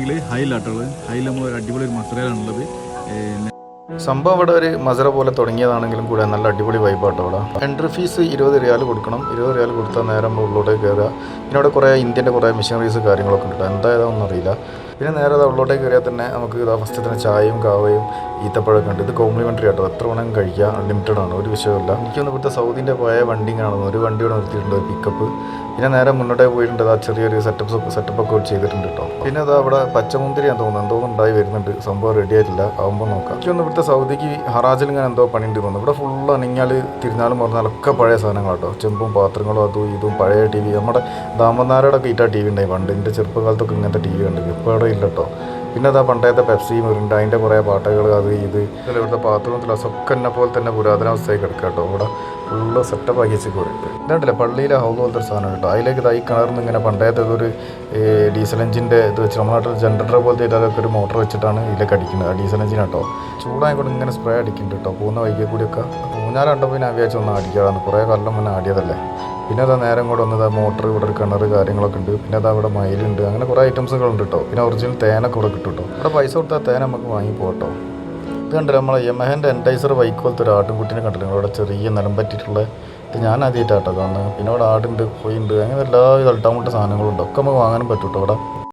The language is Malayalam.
വന്നിട്ടുണ്ടെങ്കിൽ ഹൈലാട്ടുള്ളത് ഹൈലാകുമ്പോൾ ഒരു അടിപൊളി ഒരു മസാലയാണുള്ളത്. സംഭവം ഇവിടെ ഒരു മസറ പോലെ തുടങ്ങിയതാണെങ്കിലും കൂടെ നല്ല അടിപൊളി വൈബാട്ടോ അവിടെ. എൻട്രി ഫീസ് 20 റിയാൽ കൊടുക്കണം. 20 റിയാൽ കൊടുത്താൽ നേരെ നമ്മൾ ഉള്ളോട്ടേക്ക് കയറുക. പിന്നെ അവിടെ കുറേ ഇന്ത്യൻ്റെ കുറേ മെഷീനറീസ് കാര്യങ്ങളൊക്കെ ഉണ്ട്. എന്തായതാണെന്ന് അറിയില്ല. പിന്നെ നേരെ ഉള്ളോട്ടേക്ക് കയറിയാൽ തന്നെ നമുക്ക് ഫസ്റ്റ് തന്നെ ചായയും കാവയും ഈത്തപ്പഴമൊക്കെ ഉണ്ട്. ഇത് കോംപ്ലിമെൻ്ററി ആട്ടോ, എത്ര വേണമെങ്കിലും കഴിക്കുക, അൺലിമിറ്റഡ് ആണ്, ഒരു വിഷയമില്ല. എനിക്കൊന്ന് ഇവിടുത്തെ സൗദിൻ്റെ പോയ വണ്ടി കാണുന്നു. ഒരു വണ്ടി ഇവിടെ നിർത്തിയിട്ടുണ്ട്, ഒരു പിക്കപ്പ്. പിന്നെ നേരെ മുന്നോട്ടേ പോയിട്ടുണ്ട്, ആ ചെറിയൊരു സെറ്റപ്പൊക്കെ ചെയ്തിട്ടുണ്ട് കേട്ടോ. പിന്നെ അത് അവിടെ പച്ചമുന്തിരിയാന്ന് തോന്നുന്നു, എന്തോ ഉണ്ടായി വരുന്നുണ്ട്. സംഭവം റെഡി ആയിട്ടില്ല, ആകുമ്പോൾ നോക്കാം. എനിക്കൊന്ന് ഇവിടുത്തെ സൗദിക്ക് ഹറാജിൽ ഇങ്ങനെ എന്തോ പണിയുണ്ട് തോന്നുന്നു. ഇവിടെ ഫുള്ള് അണിഞ്ഞാൽ തിരിഞ്ഞാലും പറഞ്ഞാലൊക്കെ പഴയ സാധനങ്ങളാട്ടോ. ചെമ്പും പാത്രങ്ങളും അതും ഇതും പഴയ ടി വി. നമ്മുടെ ദാമനാരോടെ ഈറ്റ ടി വി ഉണ്ടായി പണ്ട്. എൻ്റെ ചെറുപ്പകാലത്തൊക്കെ ഇങ്ങനത്തെ ടി വി കണ്ടു. ഇപ്പോൾ അവിടെ ഇല്ല കേട്ടോ. പിന്നെ അതാ പണ്ടത്തെ പെപ്സി മുരുണ്ട്, അതിൻ്റെ കുറേ പാട്ടകൾ, അത് ഇത്. ഇതിൽ ഇവിടുത്തെ പാത്രവും ഗ്ലാസ്സൊക്കെ എന്നെ പോലെ തന്നെ പുരാതനാവസ്ഥയിൽ കിടക്കുക കേട്ടോ. ഇവിടെ ഫുള്ള് സെറ്റപ്പ് ആക്കി വെച്ച് പോയിട്ട് ഇതുണ്ടല്ലേ പള്ളിയിലെ ഹൗസ് പോലത്തെ ഒരു സാധനം കേട്ടോ. അതിലേക്ക് ഇതായി കിണർന്ന് ഇങ്ങനെ പണ്ടത്തെ ഒരു ഡീസൽ എഞ്ചിൻ്റെ ഇത് വെച്ച് നമ്മുടെ നാട്ടിൽ ജനറേറ്റർ പോലത്തെ അതൊക്കെ ഒരു മോട്ടർ വെച്ചിട്ടാണ് ഇതിലേക്ക് അടിക്കുന്നത്. ആ ഡീസൽ എഞ്ചിൻ കേട്ടോ. ചൂടായപ്പോൾ ഇങ്ങനെ സ്പ്രേ അടിക്കുന്നുണ്ട് കേട്ടോ. പോകുന്ന വൈകിയ കൂടിയൊക്കെ ഊഞ്ഞാൽ കണ്ടപ്പോൾ ഞാൻ വിചാരിച്ചു ഒന്ന് അടിക്കാറാണ്. കുറേ കാലം മുന്നേ ആടിയതല്ലേ. പിന്നെ അതാ നേരം കൂടെ വന്നത് മോട്ടർ, ഇവിടെ ഒരു കിണർ കാര്യങ്ങളൊക്കെ ഉണ്ട്. പിന്നെ അതാ ഇവിടെ മയിലുണ്ട്, അങ്ങനെ കുറേ ഐറ്റംസുകളുണ്ട് കേട്ടോ. പിന്നെ ഒറിജിനൽ തേനൊക്കെ ഇവിടെ കിട്ടും കേട്ടോ. ഇവിടെ പൈസ കൊടുത്താൽ തേൻ നമുക്ക് വാങ്ങിപ്പോട്ടോ. ഇത് കണ്ടില്ല നമ്മളെ യമഹൻ്റെ എൻറ്റൈസർ ബൈക്ക് പോലത്തെ ഒരു ആട്ടുംകുട്ടിനെ കണ്ടിട്ടുണ്ട്. ഇവിടെ ചെറിയ നിലം പറ്റിയിട്ടുള്ള ഇത് ഞാൻ ആദ്യമായിട്ടാട്ടോ കാണുന്നത്. പിന്നെ ഇവിടെ ആടുണ്ട്, കോഴിയുണ്ട്, അങ്ങനെ എല്ലാവിധ അൾട്ടാമുട്ട സാധനങ്ങളുണ്ട്. ഒക്കെ നമുക്ക് വാങ്ങാനും പറ്റും കേട്ടോ ഇവിടെ.